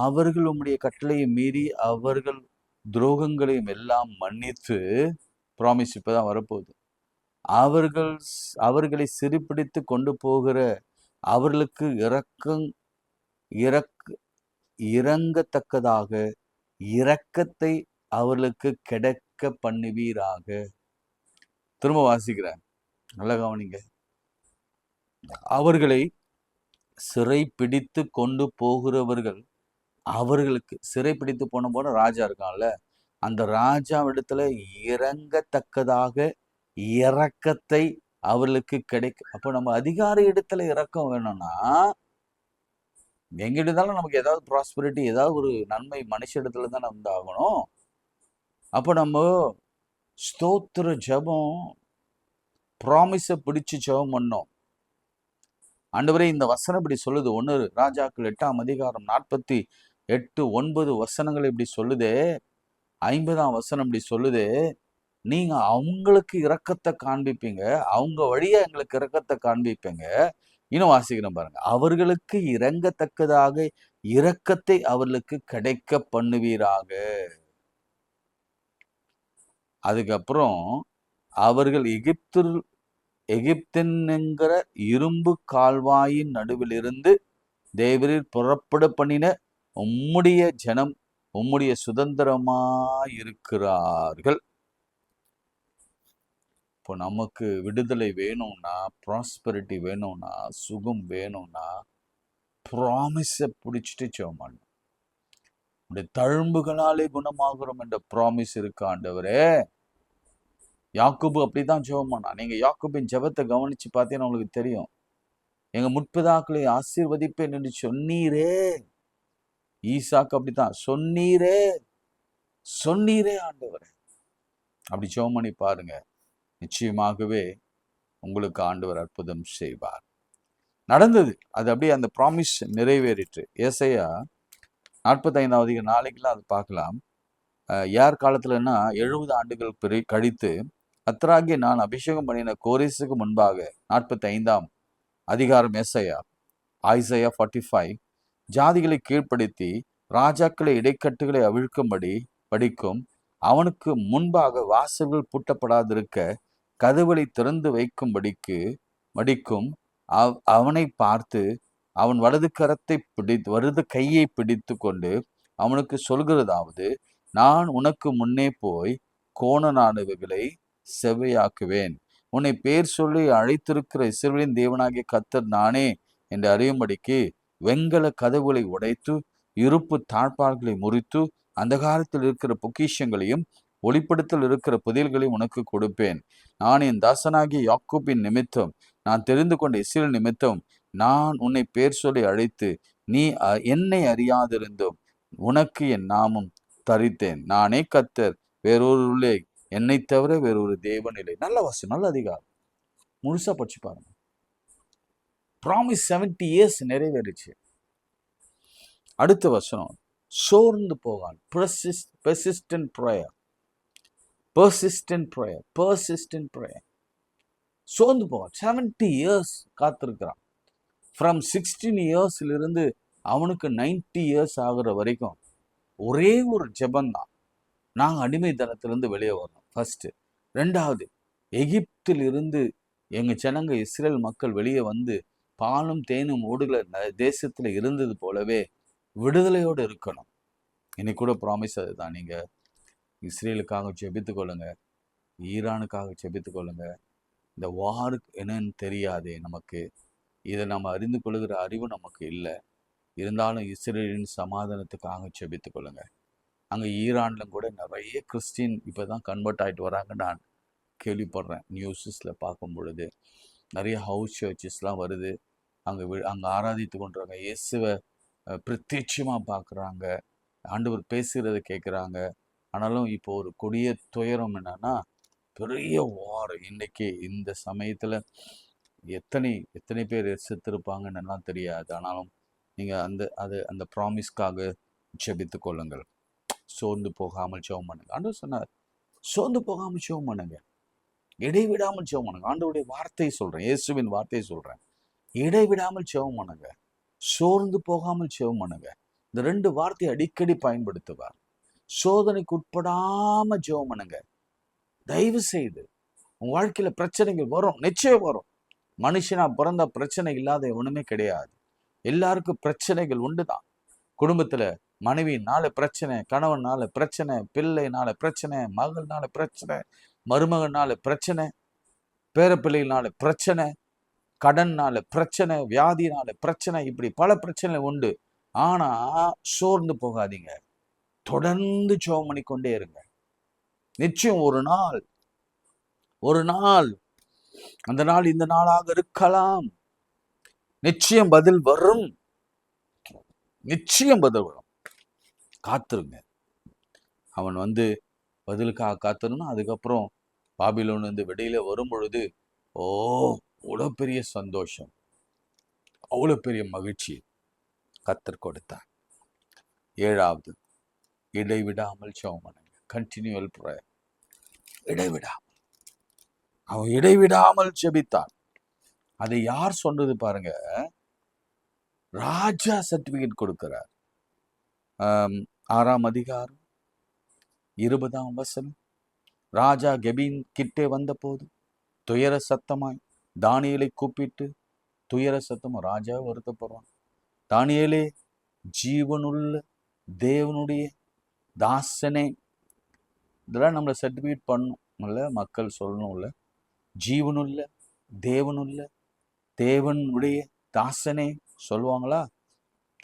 அவர்கள் உம்முடைய கட்டளையை மீறி அவர்கள் துரோகங்களையும் எல்லாம் மன்னித்து, ப்ராமிஸ் இப்பதான் வரப்போகுது, அவர்களை சிறைப்பிடித்து கொண்டு போகிற அவர்களுக்கு இறங்கத்தக்கதாக இரக்கத்தை அவர்களுக்கு கிடைக்க பண்ணுவீராக. திரும்ப வாசிக்கிறேன், நல்ல கவனிங்க. அவர்களை சிறை பிடித்து கொண்டு போகிறவர்கள் அவர்களுக்கு சிறை பிடித்து போன ராஜா இருக்கான்ல, அந்த ராஜாவிடத்துல இறங்கத்தக்கதாக இரக்கத்தை அவர்களுக்கு கிடைக்கும். அப்போ நம்ம அதிகாரி இடத்துல இரக்கம் வேணும்னா, எங்கிட்ட இருந்தாலும் நமக்கு ஏதாவது ப்ராஸ்பரிட்டி, ஏதாவது ஒரு நன்மை மனுஷ இடத்துல தானே வந்து ஆகணும். அப்போ நம்ம ஸ்தோத்திர ஜெபம், ப்ராமிஸை பிடிச்சு ஜெபம் பண்ணோம். ஆண்டவரே, இந்த வசனம் இப்படி சொல்லுது, 1 ராஜாக்கள் 8ஆம் அதிகாரம் 48, 9 வசனங்கள் இப்படி சொல்லுதே, 50ஆம் வசனம் இப்படி சொல்லுதே, நீங்க அவங்களுக்கு இரக்கத்தை காண்பிப்பீங்க, அவங்க வழியா எங்களுக்கு இரக்கத்தை காண்பிப்பீங்க. இன்னும் வாசிக்கிறேன் பாருங்க. அவர்களுக்கு இறங்கத்தக்கதாக இரக்கத்தை அவர்களுக்கு கிடைக்க பண்ணுவீராக. அதுக்கப்புறம் அவர்கள் எகிப்தின்ங்கிற இரும்பு கால்வாயின் நடுவில் இருந்து தேவரீர் புறப்பட பண்ணின உம்முடைய ஜனம் உம்முடைய சுதந்திரமாயிருக்கிறார்கள். இப்போ நமக்கு விடுதலை வேணும்னா, ப்ராஸ்பரிட்டி வேணும்னா, சுகம் வேணும்னா, ப்ராமிஸை பிடிச்சிட்டு ஜெபம் பண்ணணும். உடைய தழும்புகளாலே குணமாகிறோம் என்ற ப்ராமிஸ் இருக்கு ஆண்டவரே. யாக்கோபு அப்படிதான் ஜெபம் பண்ணான். நீங்க யாக்கோபின் ஜெபத்தை கவனிச்சு பார்த்தீங்கன்னா உங்களுக்கு தெரியும். எங்க முற்பிதாக்களை ஆசீர்வதிப்பேன் என்று சொன்னீரே. ஈசாக்கு அப்படித்தான், சொன்னீரே சொன்னீரே ஆண்டவரே. அப்படி ஜெபம் பண்ணி பாருங்க, நிச்சயமாகவே உங்களுக்கு ஆண்டவர் அற்புதம் செய்வார். நடந்தது அது, அப்படியே அந்த ப்ராமிஸ் நிறைவேறிற்று. ஏசாயா 45வது நாளைக்கெல்லாம் அது பார்க்கலாம். யார் காலத்துலன்னா 70 ஆண்டுகள் கழித்து கர்த்தராகிய நான் அபிஷேகம் பண்ணின கோரேசுக்கு முன்பாக 45ஆம் அதிகாரம் ஏசாயா 45 ஜாதிகளை கீழ்ப்படுத்தி ராஜாக்களை இடைக்கட்டுகளை அவிழ்க்கும்படி படிக்கும். அவனுக்கு முன்பாக வாசல்கள் பூட்டப்படாதிருக்க கதவுகளை திறந்து வைக்கும்படிக்கு மடிக்கும். அவனை பார்த்து அவன் வலது கையை பிடித்து கொண்டு அவனுக்கு சொல்கிறதாவது, நான் உனக்கு முன்னே போய் கோணனானவைகளை செவ்வையாக்குவேன். உன்னை பேர் சொல்லி அழைத்திருக்கிற இஸ்ரவேலின் தேவனாகிய கர்த்தர் நானே என்று அறியும்படிக்கு வெண்கல கதவுகளை உடைத்து இருப்பு தாழ்பால்களை முறித்து அந்த காலத்தில் இருக்கிற பொக்கிஷங்களையும் ஒளிப்படத்தில் இருக்கிற புதியல்களையும் உனக்கு கொடுப்பேன். நான் என் தாசனாகிய யாக்கோபின் நிமித்தம், நான் தெரிந்து கொண்ட இஸ்ரவேல் நிமித்தம் நான் உன்னை பேர் சொல்லி அழைத்து நீ என்னை அறியாதிருந்தும் உனக்கு என் நாமம் தரித்தேன். நானே கர்த்தர், வேறொருவரே என்னை தவிர வேறொரு தேவன் இல்லை. நல்ல வசனம், நல்ல அதிகாரம், முழுசா படிச்சு பாருங்க. Promise 70 years நிறைவேறிச்சு. அடுத்த வசனம், சோர்ந்து போகான். persistent prayer. சோர்ந்து போகான். 70 years காத்திருக்கிறான். ஃப்ரம் 16 yearsல இருந்து அவனுக்கு 90 years ஆகுற வரைக்கும் ஒரே ஒரு ஜெபந்தான். நாங்கள் அடிமைத்தனத்திலிருந்து வெளியே வரணும் ஃபர்ஸ்ட். ரெண்டாவது, எகிப்தில் இருந்து எங்கள் ஜனங்க இஸ்ரேல் மக்கள் வெளியே வந்து பாலும் தேனும் ஓடுகிற தேசத்தில் இருந்தது போலவே விடுதலையோடு இருக்கணும். இன்னைக்கு கூட ப்ராமிஸ் அதுதான். நீங்கள் இஸ்ரேலுக்காக ஜெபித்து கொள்ளுங்க, ஈரானுக்காக ஜெபித்து கொள்ளுங்க. இந்த வாருக்கு என்னன்னு தெரியாதே நமக்கு, இதை நம்ம அறிந்து கொள்ளுகிற அறிவு நமக்கு இல்லை. இருந்தாலும் இஸ்ரேலின் சமாதானத்துக்காக ஜெபித்து கொள்ளுங்க. அங்கே ஈரான்லும் கூட நிறைய கிறிஸ்டின் இப்போ தான் கன்வெர்ட் ஆகிட்டு வராங்க. நான் கேள்விப்படுறேன், நியூஸஸில் பார்க்கும் பொழுது நிறைய ஹவுஸ் சர்ச்சஸ்லாம் வருது. அங்கே ஆராதித்து கொண்டுறாங்க, இயேசுவை பிரத்யட்சமாக பார்க்குறாங்க, ஆண்டவர் பேசுகிறத கேட்குறாங்க. ஆனாலும் இப்போ ஒரு கொடிய துயரம் என்னன்னா, பெரிய வார். இன்னைக்கு இந்த சமயத்தில் எத்தனை பேர் செத்துருப்பாங்கன்னு எல்லாம் தெரியாது. ஆனாலும் நீங்கள் அந்த ப்ராமிஸ்க்காக ஜெபித்து கொள்ளுங்கள். சோர்ந்து போகாமல் ஜெபம் பண்ணுங்க. ஆண்டவர் சொன்னார், சோர்ந்து போகாமல் ஜெபம் பண்ணுங்க, இடைவிடாமல் ஜெபம் பண்ணுங்க. ஆண்டவருடைய வார்த்தையை சொல்றேன், இயேசுவின் வார்த்தையை சொல்றேன். இடைவிடாமல் ஜெபம் பண்ணுங்க, சோர்ந்து போகாமல் ஜெபம் பண்ணுங்க. இந்த 2 வார்த்தையை அடிக்கடி பயன்படுத்துவார். சோதனைக்கு உட்படாம ஜெபம் பண்ணுங்க. தயவு செய்து உங்க வாழ்க்கையில பிரச்சனைகள் வரும், நிச்சயம் வரும். மனுஷனா பிறந்த பிரச்சனை இல்லாத ஒண்ணுமே கிடையாது. எல்லாருக்கும் பிரச்சனைகள் உண்டுதான். குடும்பத்துல மனைவினால பிரச்சனை, கணவனால பிரச்சனை, பிள்ளைனால பிரச்சனை, மகள்னால பிரச்சனை, மருமகனால பிரச்சனை, பேரப்பிள்ளைனால பிரச்சனை, கடன்னால பிரச்சனை, வியாதினால பிரச்சனை, இப்படி பல பிரச்சனை உண்டு. ஆனா சோர்ந்து போகாதீங்க, தொடர்ந்து ஜெபம் பண்ணிக்கொண்டே இருங்க. நிச்சயம் ஒரு நாள் அந்த நாள் இந்த நாளாக இருக்கலாம். நிச்சயம் பதில் வரும். நிச்சயம் பதில் வரும். காத்துருங்க. அவன் பதிலுக்காக காத்திருந்தான். அதுக்கப்புறம் பாபிலோன் வெளியில வரும் பொழுது அவ்வளோ பெரிய சந்தோஷம், அவ்வளோ பெரிய மகிழ்ச்சி கர்த்தர் கொடுத்தார். 7வது, இடைவிடாமல் ஜெபம் பண்ணுங்க. Continual prayer. இடைவிடாமல். அவன் இடைவிடாமல் ஜெபித்தான். அதை யார் சொன்னது பாருங்க? ராஜா சர்டிபிகேட் கொடுக்கிறார். 6ஆம் அதிகாரம் 20ஆம் வசனம். ராஜா கெபின் கிட்டே வந்த போது துயர சத்தமாய் தானியேலை கூப்பிட்டு, துயர சத்தமா ராஜா வருத்தப்படுறான். தானியேலே, ஜீவனுள்ள தேவனுடைய தாசனே. இதெல்லாம் நம்மளை சர்டிஃபிகேட் பண்ணணும்ல, மக்கள் சொல்லணும்ல. ஜீவனுள்ள தேவனுள்ள தேவனுடைய தாசனே சொல்லுவாங்களா?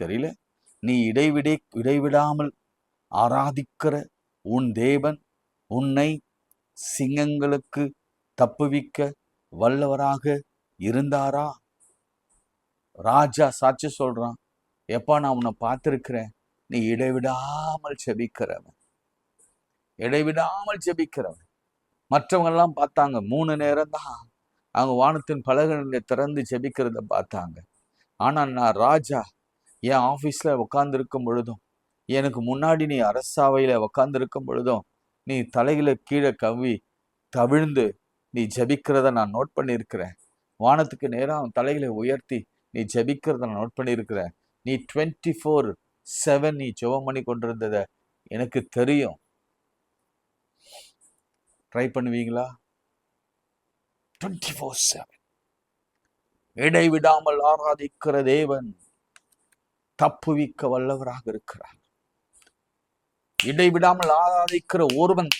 தெரியல. நீ இடைவிடாமல் ஆராதிக்கிற உன் தேவன் உன்னை சிங்கங்களுக்கு தப்புவிக்க வல்லவராக இருந்தாரா? ராஜா சாட்சி சொல்றான். எப்பா, நான் உன்னை பார்த்திருக்கிறேன். நீ இடைவிடாமல் ஜெபிக்கிறவன், இடைவிடாமல் ஜெபிக்கிறவன். மற்றவங்கெல்லாம் பார்த்தாங்க, 3 நேரம் தான் அவங்க வானத்தின் பலகணில திறந்து ஜெபிக்கிறத பார்த்தாங்க. ஆனால் நான் ராஜா என் ஆஃபீஸில் உட்காந்துருக்கும் பொழுதும், எனக்கு முன்னாடி நீ அரசாவையில் உட்காந்துருக்கும் பொழுதும், நீ தலையில கீழே தவிழ்ந்து நீ ஜெபிக்கிறத நான் நோட் பண்ணியிருக்கிறேன். வானத்துக்கு நேராக தலைகளை உயர்த்தி நீ ஜெபிக்கிறத நான் நோட் பண்ணியிருக்கிறேன். நீ 24/7 நீ ஜெபம் பண்ணி கொண்டிருந்தத எனக்கு தெரியும். ட்ரை பண்ணுவீங்களா? 24/7 இடைவிடாமல் ஆராதிக்கிற தேவன் தப்புவிக்க வல்லவராக இருக்கிறார். இடைவிடாமல் ஆராதிக்கிற ஒருவன்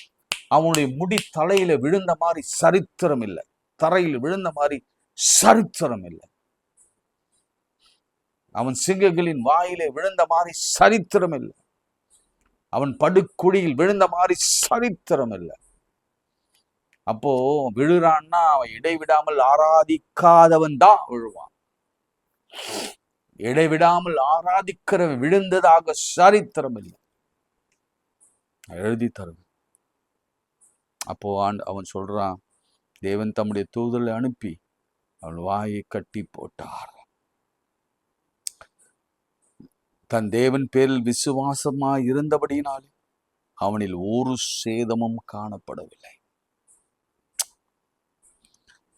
அவனுடைய முடி தலையில விழுந்த மாதிரி சரித்திரம் இல்லை, தரையில் விழுந்த மாதிரி சரித்திரம் இல்லை. அவன் சிங்கங்களின் வாயிலே விழுந்த மாதிரி சரித்திரம் இல்லை. அவன் படுக்குழியில் விழுந்த மாதிரி சரித்திரம் இல்லை. அப்போ விழுறான்னா அவன் இடைவிடாமல் ஆராதிக்காதவன் தான் விழுவான். இடைவிடாமல் ஆராதிக்கிறவன் விழுந்ததாக சரித்திரம் இல்லை. எழுதி தருவேன். அப்போ அவன் சொல்றான், தேவன் தம்முடைய தூதரை அனுப்பி அவன் வாயை கட்டி போட்டார். தன் தேவன் பேரில் விசுவாசமாய் இருந்தபடியினாலே அவனில் ஒரு சேதமும் காணப்படவில்லை.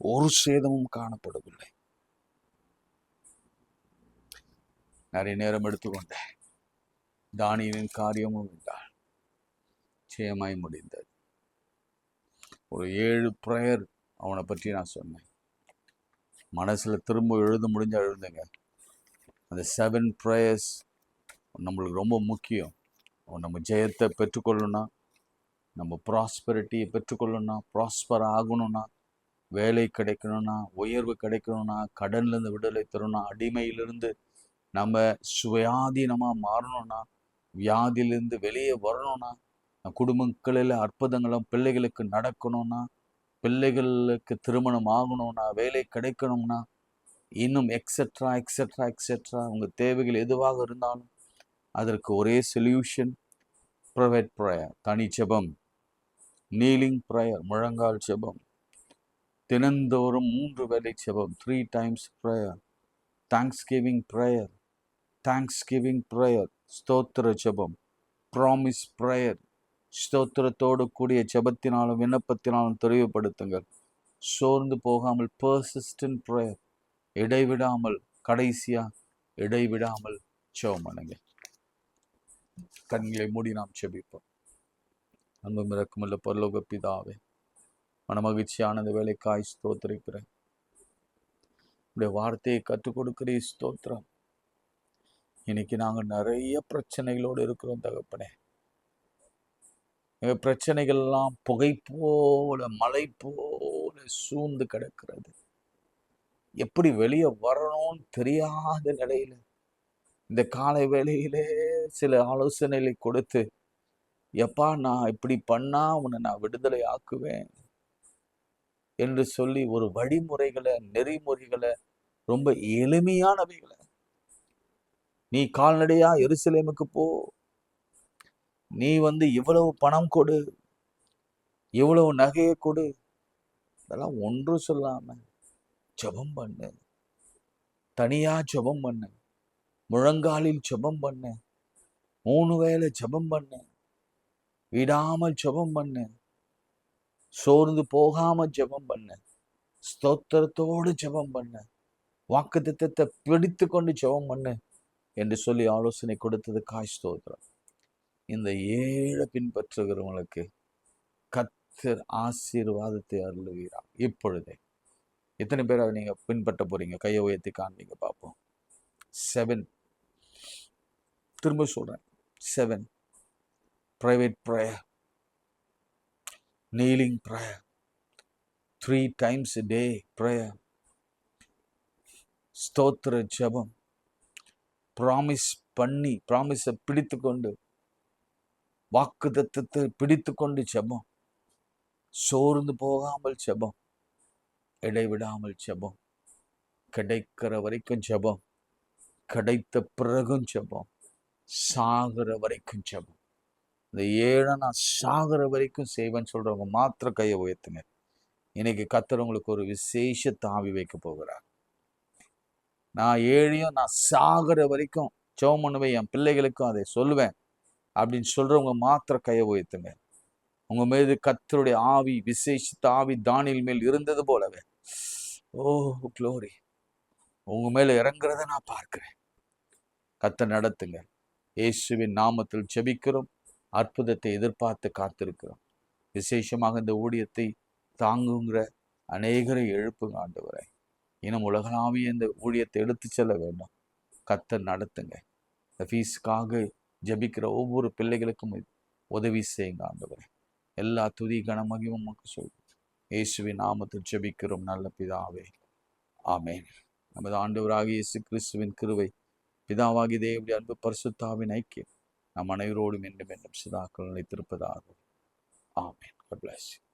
ஒரு சேதமும் காணப்படவில்லை. நிறைய நேரம் எடுத்துக்கொண்டேன். தானியேலின் காரியமும் என்றால் ஜெயமாய் முடிந்தது. ஒரு 7 ப்ரேயர் அவனை பற்றி நான் சொன்னேன். மனசுல திரும்ப எழுதுங்க. அந்த 7 ப்ரேயர்ஸ் நம்மளுக்கு ரொம்ப முக்கியம். நம்ம ஜெயத்தை பெற்றுக்கொள்ளணும்னா, நம்ம ப்ராஸ்பரிட்டியை பெற்றுக்கொள்ளணும்னா, ப்ராஸ்பர் ஆகணும்னா, வேலை கிடைக்கணும்னா, உயர்வு கிடைக்கணும்னா, கடன்லேருந்து விடுதலை தரணும்னா, அடிமையிலிருந்து நம்ம சுயாதீனமாக மாறணும்னா, வியாதியிலிருந்து வெளியே வரணும்னா, குடும்பங்களில் அற்புதங்களும் பிள்ளைகளுக்கு நடக்கணும்னா, பிள்ளைகளுக்கு திருமணம் ஆகணும்னா, வேலை கிடைக்கணும்னா, இன்னும் எக்ஸெட்ரா எக்ஸெட்ரா எக்ஸெட்ரா உங்கள் தேவைகள் எதுவாக இருந்தாலும் அதற்கு ஒரே சொல்யூஷன் ப்ரைவேட் ப்ரேயர், தனி ஜெபம், நீலிங் ப்ரேயர், முழங்கால் ஜெபம், தினந்தோறும் 3 வேளை ஜெபம், 3 times prayer, Thanksgiving prayer, Thanksgiving prayer, ஸ்தோத்திர ஜெபம், ப்ராமிஸ் ப்ரேயர், ஸ்தோத்திரத்தோடு கூடிய ஜெபத்தினாலும் விண்ணப்பத்தினாலும் தெளிவுபடுத்துங்கள். சோர்ந்து போகாமல் பர்சிஸ்டன்ட் ப்ரேயர், இடைவிடாமல், கடைசியா இடைவிடாமல் ஜெபம் பண்ணுங்க. கண்களை மூடி நாம் ஜெபிப்போம். அன்பும் இரக்கமுள்ள பரலோக பிதாவே, மனமகிழ்ச்சியான இந்த வேலைக்காய் ஸ்தோத்திரிக்கிறேன். உடைய வார்த்தையை கற்றுக் கொடுக்கிறே ஸ்தோத்திரம். இன்னைக்கு நாங்கள் நிறைய பிரச்சனைகளோடு இருக்கிறோம் தகப்பனே. எங்கள் பிரச்சனைகள் எல்லாம் புகை போல, மழை போல சூழ்ந்து கிடக்கிறது. எப்படி வெளியே வரணும்னு தெரியாத நிலையில இந்த காலை வேளையிலே சில ஆலோசனைகளை கொடுத்து, எப்பா நான் இப்படி பண்ணா உன்னை நான் விடுதலை ஆக்குவேன், என்று சொல்லி ஒரு வழிமுறைகளை, நெறிமுறைகளை, ரொம்ப எளிமையானவைகளை, நீ கால்நடையா எருசலேமுக்கு போ, நீ இவ்வளவு பணம் கொடு, இவ்வளவு நகையை கொடு, இதெல்லாம் ஒன்றும் சொல்லாம ஜெபம் பண்ணு, தனியா ஜெபம் பண்ணு, முழங்காலில் ஜெபம் பண்ணு, 3 வேளை ஜெபம் பண்ணு, விடாமல் ஜெபம் பண்ணு, சோர்ந்து போகாம ஜெபம் பண்ணு, ஸ்தோத்திரத்தோடு ஜெபம் பண்ணு, வாக்குத்தத்தத்தை பிடித்து கொண்டு ஜெபம் பண்ணு என்று சொல்லி ஆலோசனை கொடுத்ததுக்காய் ஸ்தோத்திரம். இந்த 7 பின்பற்றுகிறவங்களுக்கு கர்த்தர் ஆசீர்வாதத்தை அருளுகிறார். இப்பொழுதே எத்தனை பேர் அதை நீங்க பின்பற்ற போறீங்க? கையை உயர்த்தி காண்பீங்க பார்ப்போம். 7, திரும்ப சொல்றேன், 7 private prayer, kneeling prayer, 3 times a day prayer, ஸ்தோத்திர ஜெபம், ப்ராமிஸை பிடித்து கொண்டு, வாக்குத்தத்தத்தை பிடித்து கொண்டு ஜெபம், சோர்ந்து போகாமல் ஜெபம், இடைவிடாமல் ஜெபம், கிடைக்கிற வரைக்கும் ஜெபம், கிடைத்த பிறகும் ஜெபம், சாகிற வரைக்கும் ஜெபம். இந்த 7 நான் சாகிற வரைக்கும் செய்வேன்னு சொல்றவங்க மாத்திர கையை உயர்த்துங்க. இன்னைக்கு கர்த்தர் உங்களுக்கு ஒரு விசேஷ தாவி வைக்க போகிறார். நான் 7 நான் சாகிற வரைக்கும் ஜெபம் பண்ணுவேன், என் பிள்ளைகளுக்கும் அதை சொல்லுவேன் அப்படின்னு சொல்றவங்க மாத்திர கையை உயர்த்துங்க. உங்க மீது கர்த்தருடைய ஆவி, விசேஷித்த ஆவி தானியேல் மேல் இருந்தது போலவே, ஓ க்ளோரி, உங்க மேல இறங்குறத நான் பார்க்கிறேன். கர்த்தர் நடத்துங்க. இயேசுவின் நாமத்தில் ஜெபிக்கிறோம். அற்புதத்தை எதிர்பார்த்து காத்திருக்கிறோம். விசேஷமாக இந்த ஊழியத்தை தாங்குங்கிற அநேகரை எழுப்புங்க ஆண்டவரே. இன்னும் உலகளாவிய இந்த ஊழியத்தை எடுத்து செல்ல வேண்டும். கர்த்தர் நடத்துங்க. இந்த ஃபீஸுக்காக ஜெபிக்கிற ஒவ்வொரு பிள்ளைகளுக்கும் உதவி செய்யுங்க ஆண்டவரே. எல்லா துதி கனமகிமும் உமக்கு சொல்லுவோம். இயேசுவின் நாமத்தில் ஜெபிக்கிறோம் நல்ல பிதாவே, ஆமென். நமது ஆண்டவராகிய இயேசு கிறிஸ்துவின் கிருபை, பிதாவாகிய தேவனுடைய அன்பு, பரிசுத்த ஐக்கியம் நம் அனைவரோடும் என்றும் சதாக்கள் நிலைத்திருப்பதாக. ஆமென். God bless you.